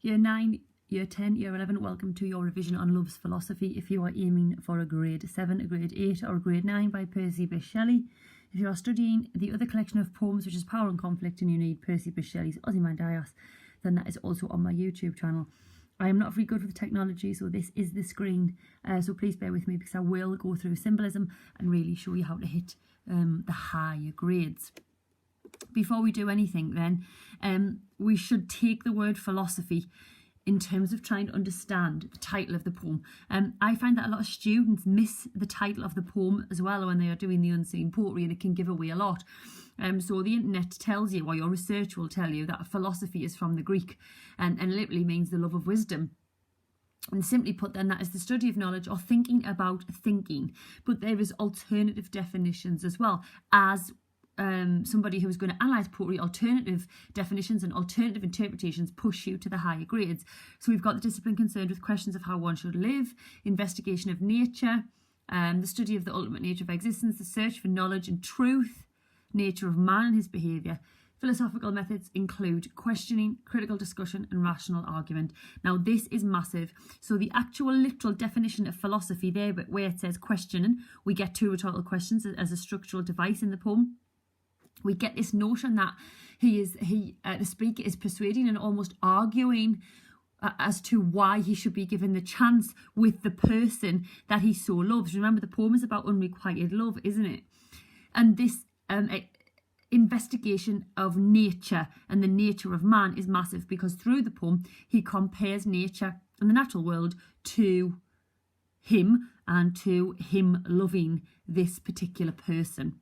Year 9, Year 10, Year 11, welcome to your revision on love's philosophy. If you are aiming for a grade 7, a grade 8 or a grade 9 by Percy Bysshe Shelley. If you are studying the other collection of poems, which is Power and Conflict, and you need Percy Bysshe Shelley's Ozymandias, then that is also on my YouTube channel. I am not very good with technology, so this is the screen. So please bear with me because I will go through symbolism and really show you how to hit the higher grades. Before we do anything then, we should take the word philosophy in terms of trying to understand the title of the poem. I find that a lot of students miss the title of the poem as well when they are doing the unseen poetry, and it can give away a lot. So the internet tells you, or your research will tell you, that philosophy is from the Greek and literally means the love of wisdom. And simply put then, that is the study of knowledge or thinking about thinking. But there is alternative definitions as well. As somebody who is going to analyse poetry, alternative definitions and alternative interpretations push you to the higher grades. So we've got the discipline concerned with questions of how one should live, investigation of nature, the study of the ultimate nature of existence, the search for knowledge and truth, nature of man and his behaviour. Philosophical methods include questioning, critical discussion and rational argument. Now this is massive. So the actual literal definition of philosophy there, but where it says questioning, we get 2 rhetorical questions as a structural device in the poem. We get this notion that the speaker is persuading and almost arguing as to why he should be given the chance with the person that he so loves. Remember, the poem is about unrequited love, isn't it? And this investigation of nature and the nature of man is massive, because through the poem he compares nature and the natural world to him and to him loving this particular person.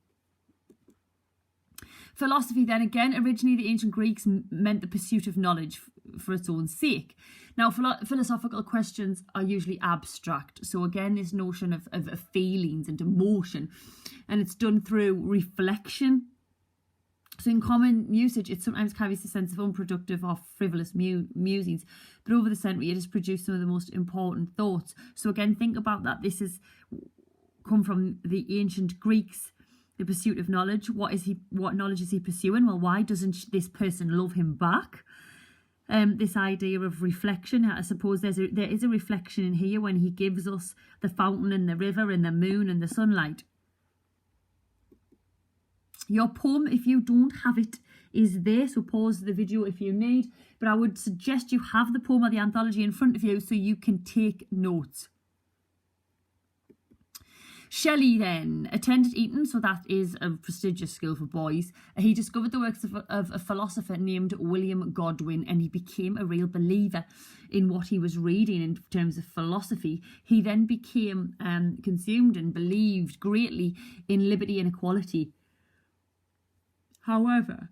Philosophy then, again, originally the ancient Greeks meant the pursuit of knowledge for its own sake. Now philosophical questions are usually abstract, so again this notion of feelings and emotion, and it's done through reflection. So in common usage it sometimes carries a sense of unproductive or frivolous musings, but over the century it has produced some of the most important thoughts. So again, think about that. This has come from the ancient Greeks. The pursuit of knowledge. What knowledge is he pursuing? Well, why doesn't this person love him back? This idea of reflection. I suppose there is a reflection in here when he gives us the fountain and the river and the moon and the sunlight. Your poem, if you don't have it, is there, so pause the video if you need. But I would suggest you have the poem or the anthology in front of you so you can take notes. Shelley then attended Eton, so that is a prestigious school for boys. He discovered the works of a philosopher named William Godwin, and he became a real believer in what he was reading in terms of philosophy. He then became consumed and believed greatly in liberty and equality. However,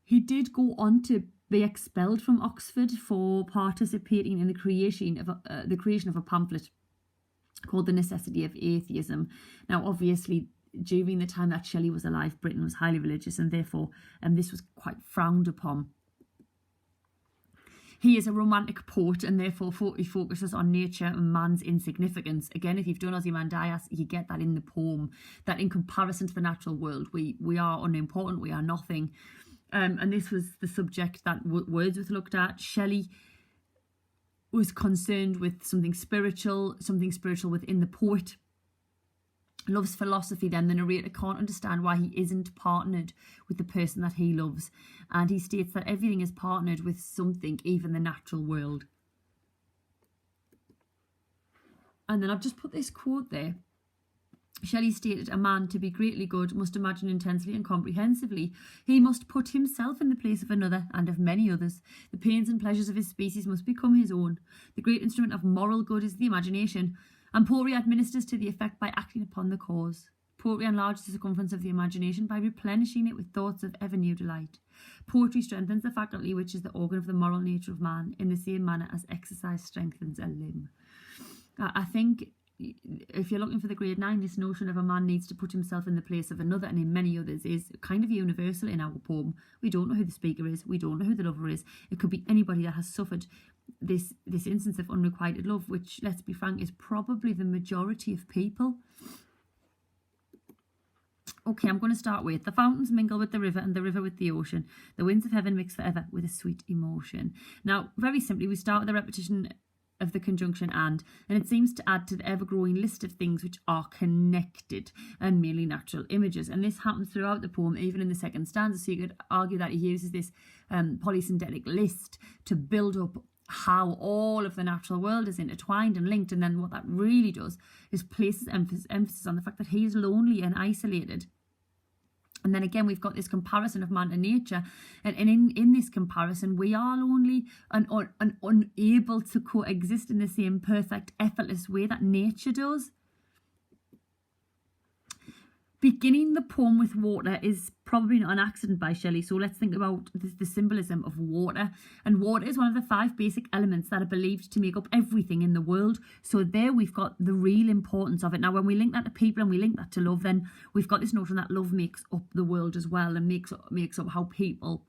he did go on to be expelled from Oxford for participating in the creation of a pamphlet called The Necessity of Atheism. Now, obviously, during the time that Shelley was alive, Britain was highly religious, and therefore this was quite frowned upon. He is a romantic poet, and therefore he focuses on nature and man's insignificance. Again, if you've done Ozymandias, you get that in the poem, that in comparison to the natural world, we are unimportant, we are nothing. And this was the subject that Wordsworth looked at. Shelley was concerned with something spiritual within the poet. Loves philosophy then. The narrator can't understand why he isn't partnered with the person that he loves. And he states that everything is partnered with something, even the natural world. And then I've just put this quote there. Shelley stated, "A man, to be greatly good, must imagine intensely and comprehensively. He must put himself in the place of another and of many others. The pains and pleasures of his species must become his own. The great instrument of moral good is the imagination, and poetry administers to the effect by acting upon the cause. Poetry enlarges the circumference of the imagination by replenishing it with thoughts of ever new delight. Poetry strengthens the faculty which is the organ of the moral nature of man, in the same manner as exercise strengthens a limb." I think if you're looking for the grade 9, this notion of a man needs to put himself in the place of another and in many others is kind of universal in our poem. We don't know who the speaker is. We don't know who the lover is. It could be anybody that has suffered this instance of unrequited love, which, let's be frank, is probably the majority of people. Okay, I'm going to start with the fountains mingle with the river and the river with the ocean. The winds of heaven mix forever with a sweet emotion. Now, very simply, we start with the repetition of the conjunction and it seems to add to the ever-growing list of things which are connected and merely natural images. And this happens throughout the poem, even in the second stanza. So you could argue that he uses this polysyndetic list to build up how all of the natural world is intertwined and linked. And then what that really does is places emphasis on the fact that he is lonely and isolated. And then again, we've got this comparison of man to nature. And in this comparison, we are lonely and unable to coexist in the same perfect, effortless way that nature does. Beginning the poem with water is probably not an accident by Shelley. So let's think about the symbolism of water. And water is one of the 5 basic elements that are believed to make up everything in the world. So there we've got the real importance of it. Now, when we link that to people and we link that to love, then we've got this notion that love makes up the world as well and makes up how people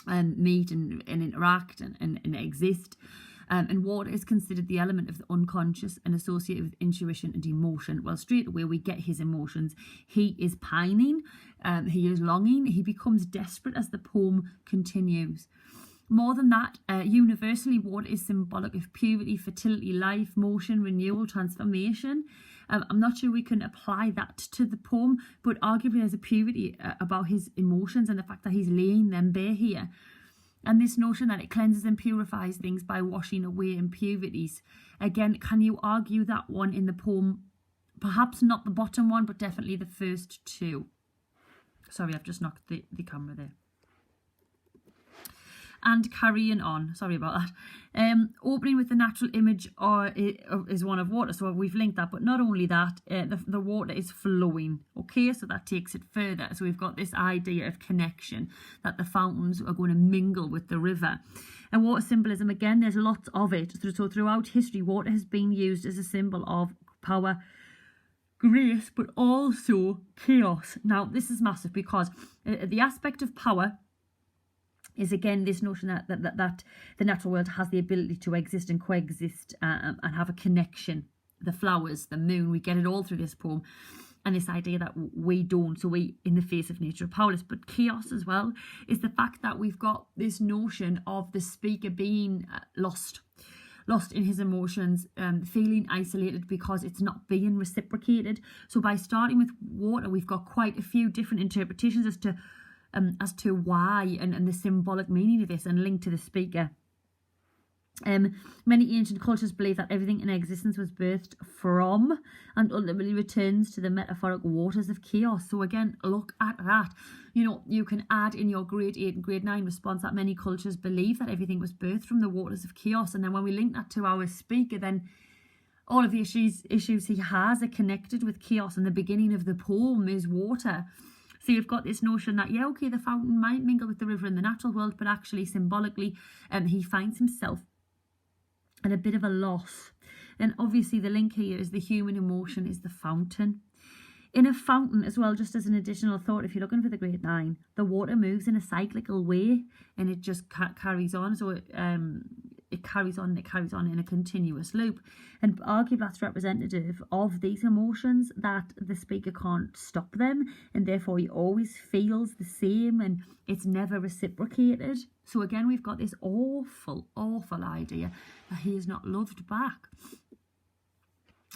meet and interact and exist. And water is considered the element of the unconscious and associated with intuition and emotion. Well, straight away we get his emotions. He is pining, he is longing, he becomes desperate as the poem continues. More than that, universally, water is symbolic of purity, fertility, life, motion, renewal, transformation. I'm not sure we can apply that to the poem, but arguably there's a purity about his emotions and the fact that he's laying them bare here. And this notion that it cleanses and purifies things by washing away impurities. Again, can you argue that one in the poem? Perhaps not the bottom one, but definitely the first 2. Sorry, I've just knocked the camera there. And carrying on, sorry about that. Opening with the natural image is one of water, so we've linked that. But not only that, the water is flowing, okay, so that takes it further. So we've got this idea of connection, that the fountains are going to mingle with the river. And water symbolism, again, there's lots of it. So throughout history, water has been used as a symbol of power, grace, but also chaos. Now, this is massive because the aspect of power is again this notion that the natural world has the ability to exist and coexist and have a connection. The flowers, the moon, we get it all through this poem. And this idea that we don't, so we, in the face of nature, are powerless. But chaos as well is the fact that we've got this notion of the speaker being lost in his emotions, feeling isolated because it's not being reciprocated. So by starting with water, we've got quite a few different interpretations as to why and the symbolic meaning of this and linked to the speaker. Many ancient cultures believe that everything in existence was birthed from and ultimately returns to the metaphoric waters of chaos. So again, look at that. You know, you can add in your grade 8 and grade 9 response that many cultures believe that everything was birthed from the waters of chaos. And then when we link that to our speaker, then all of the issues he has are connected with chaos. And the beginning of the poem is water. So you've got this notion that, yeah, okay, the fountain might mingle with the river in the natural world, but actually symbolically he finds himself at a bit of a loss. And obviously the link here is the human emotion is the fountain. In a fountain as well, just as an additional thought, if you're looking for the grade 9, the water moves in a cyclical way and it just carries on. So it carries on in a continuous loop. And arguably that's representative of these emotions, that the speaker can't stop them and therefore he always feels the same and it's never reciprocated. So again, we've got this awful idea that he is not loved back.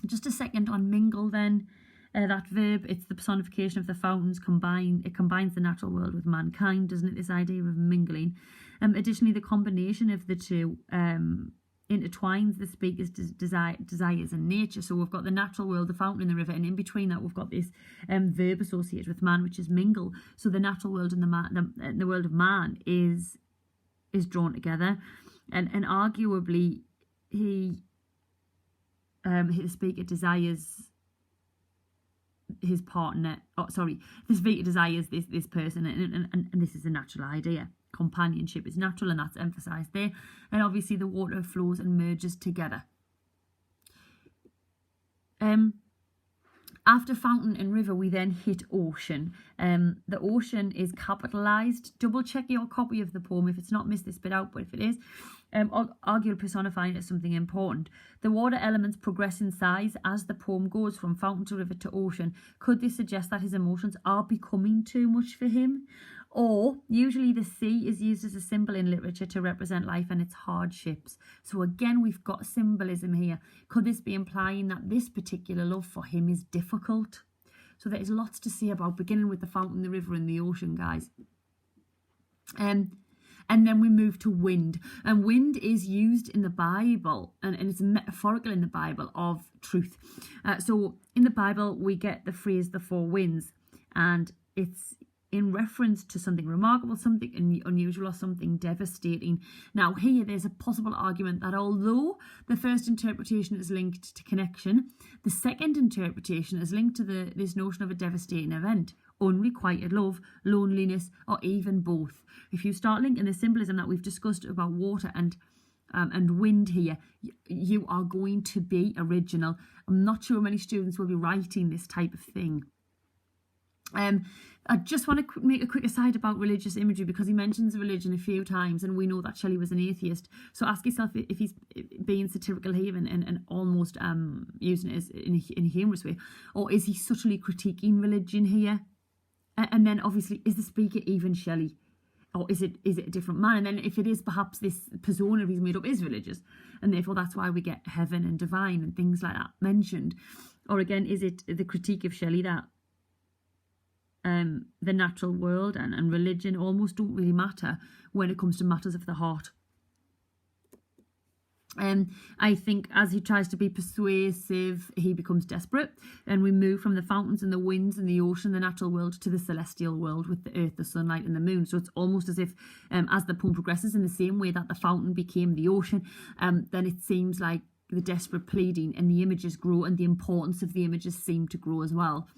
Just a second on mingle then. That verb, it's the personification of the fountains combined. It combines the natural world with mankind, doesn't it? This idea of mingling. Additionally, the combination of the two intertwines the speaker's desires and nature. So we've got the natural world, the fountain and the river, and in between that we've got this verb associated with man, which is mingle. So the natural world and the world of man is drawn together, and arguably the speaker desires his partner. The speaker desires this person, and this is a natural idea. Companionship is natural, and that's emphasised there. And obviously the water flows and merges together. After fountain and river, we then hit ocean. The ocean is capitalised. Double check your copy of the poem if it's not, missed this bit out, but if it is, arguably personifying it as something important. The water elements progress in size as the poem goes from fountain to river to ocean. Could this suggest that his emotions are becoming too much for him? Or usually the sea is used as a symbol in literature to represent life and its hardships. So again, we've got symbolism here. Could this be implying that this particular love for him is difficult? So there is lots to say about, beginning with the fountain, the river and the ocean, guys. And then we move to wind. And wind is used in the Bible, and it's metaphorical in the Bible, of truth. So in the Bible, we get the phrase the four winds, and it's in reference to something remarkable, something unusual, or something devastating. Now here, there's a possible argument that although the first interpretation is linked to connection, the second interpretation is linked to this notion of a devastating event, unrequited love, loneliness, or even both. If you start linking the symbolism that we've discussed about water and wind here, you are going to be original. I'm not sure many students will be writing this type of thing. I just want to make a quick aside about religious imagery, because he mentions religion a few times, and we know that Shelley was an atheist. So ask yourself if he's being satirical here and almost using it as in a humorous way, or is he subtly critiquing religion here? And then obviously, is the speaker even Shelley, or is it a different man? And then if it is, perhaps this persona he's made up is religious, and therefore that's why we get heaven and divine and things like that mentioned. Or again, is it the critique of Shelley that the natural world and religion almost don't really matter when it comes to matters of the heart? I think as he tries to be persuasive, he becomes desperate, and we move from the fountains and the winds and the ocean, the natural world, to the celestial world with the earth, the sunlight and the moon. So it's almost as if as the poem progresses, in the same way that the fountain became the ocean, then it seems like the desperate pleading and the images grow, and the importance of the images seem to grow as well.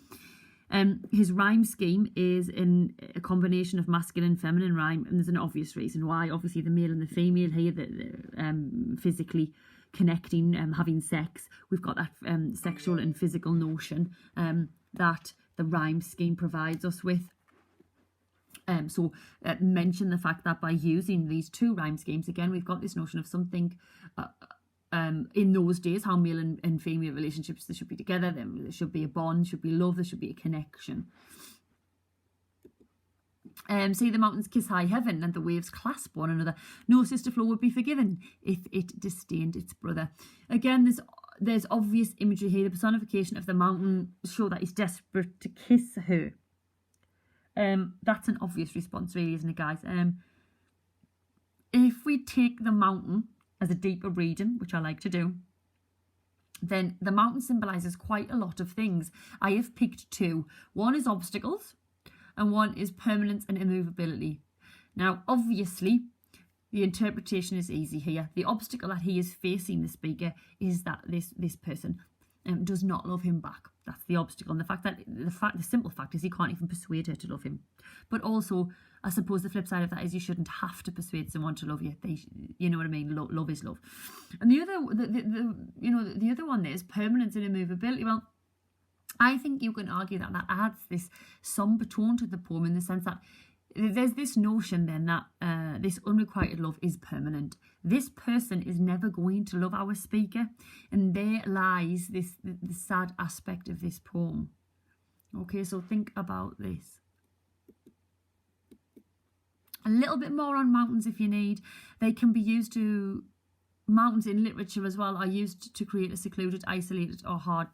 His rhyme scheme is in a combination of masculine and feminine rhyme, and there's an obvious reason why. Obviously, the male and the female here, the physically connecting, having sex. We've got that sexual and physical notion that the rhyme scheme provides us with. So mention the fact that by using these two rhyme schemes, again, we've got this notion of something in those days, how male and female relationships, they should be together, there should be a bond, should be love, there should be a connection. See the mountains kiss high heaven and the waves clasp one another. No sister flow would be forgiven if it disdained its brother. Again, there's obvious imagery here. The personification of the mountain show that he's desperate to kiss her. That's an obvious response, really, isn't it, guys? If we take the mountain as a deeper reading, which I like to do, then the mountain symbolises quite a lot of things. I have picked two. One is obstacles, and one is permanence and immovability. Now, obviously, the interpretation is easy here. The obstacle that he is facing, the speaker, is that this person does not love him back. That's the obstacle. And the simple fact is he can't even persuade her to love him. But also, I suppose the flip side of that is you shouldn't have to persuade someone to love you. You know what I mean? Love is love. And the other one is permanence and immovability. Well, I think you can argue that adds this somber tone to the poem, in the sense that there's this notion then that this unrequited love is permanent. This person is never going to love our speaker, and there lies the sad aspect of this poem. Okay, so think about this. A little bit more on mountains if you need. They can be used to... Mountains in literature as well are used to create a secluded, isolated, or hard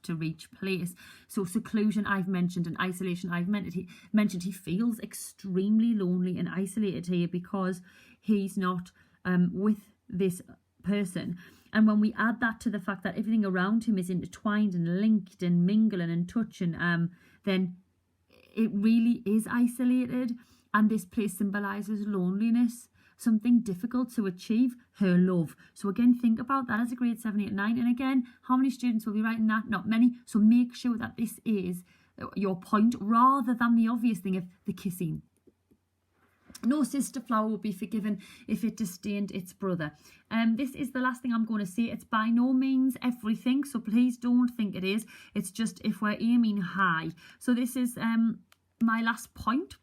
to reach place. So seclusion I've mentioned, and isolation I've mentioned. He feels extremely lonely and isolated here because he's not with this person. And when we add that to the fact that everything around him is intertwined and linked and mingling and touching, then it really is isolated. And this place symbolises loneliness, something difficult to achieve, her love. So again, think about that as a grade 7, 8, 9. And again, how many students will be writing that? Not many. So make sure that this is your point, rather than the obvious thing of the kissing. No sister flower will be forgiven if it disdained its brother. This is the last thing I'm going to say. It's by no means everything, so please don't think it is. It's just if we're aiming high. So this is my last point.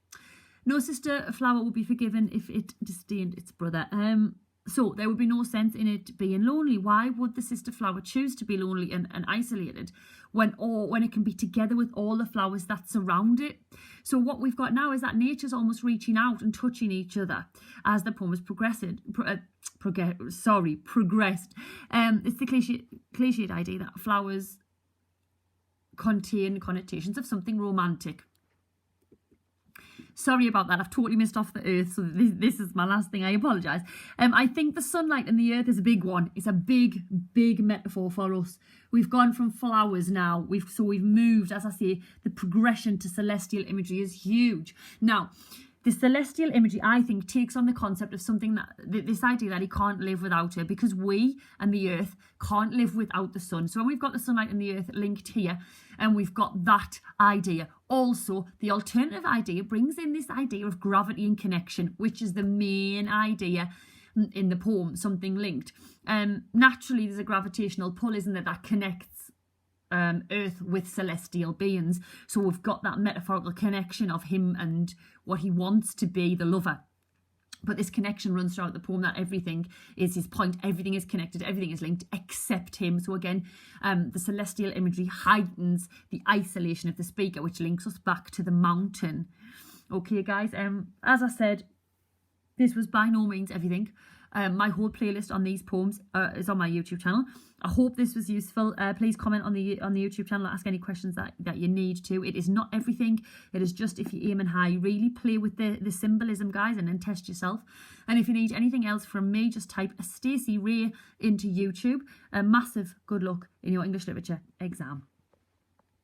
No sister flower would be forgiven if it disdained its brother. So there would be no sense in it being lonely. Why would the sister flower choose to be lonely and isolated when it can be together with all the flowers that surround it? So what we've got now is that nature's almost reaching out and touching each other as the poem has progressed. It's the cliched idea that flowers contain connotations of something romantic. Sorry about that, I've totally missed off the earth, so this is my last thing, I apologise. I think the sunlight and the earth is a big one. It's a big metaphor for us. We've gone from flowers now, we've moved, as I say, the progression to celestial imagery is huge. Now, the celestial imagery, I think, takes on the concept of something that, this idea that he can't live without her, because we and the earth can't live without the sun. So when we've got the sunlight and the earth linked here, and we've got that idea. Also, the alternative idea brings in this idea of gravity and connection, which is the main idea in the poem, something linked. Naturally, there's a gravitational pull, isn't there, that connects earth with celestial beings. So we've got that metaphorical connection of him and what he wants to be, the lover. But this connection runs throughout the poem, that everything is his point, everything is connected, everything is linked except him. So again, the celestial imagery heightens the isolation of the speaker, which links us back to the mountain. Okay, guys, as I said, this was by no means everything. My whole playlist on these poems is on my YouTube channel. I hope this was useful. Please comment on the YouTube channel, ask any questions that you need to. It is not everything. It is just, if you're aiming high, really play with the symbolism, guys, and then test yourself. And if you need anything else from me, just type Stacey Ray into YouTube. A massive good luck in your English literature exam.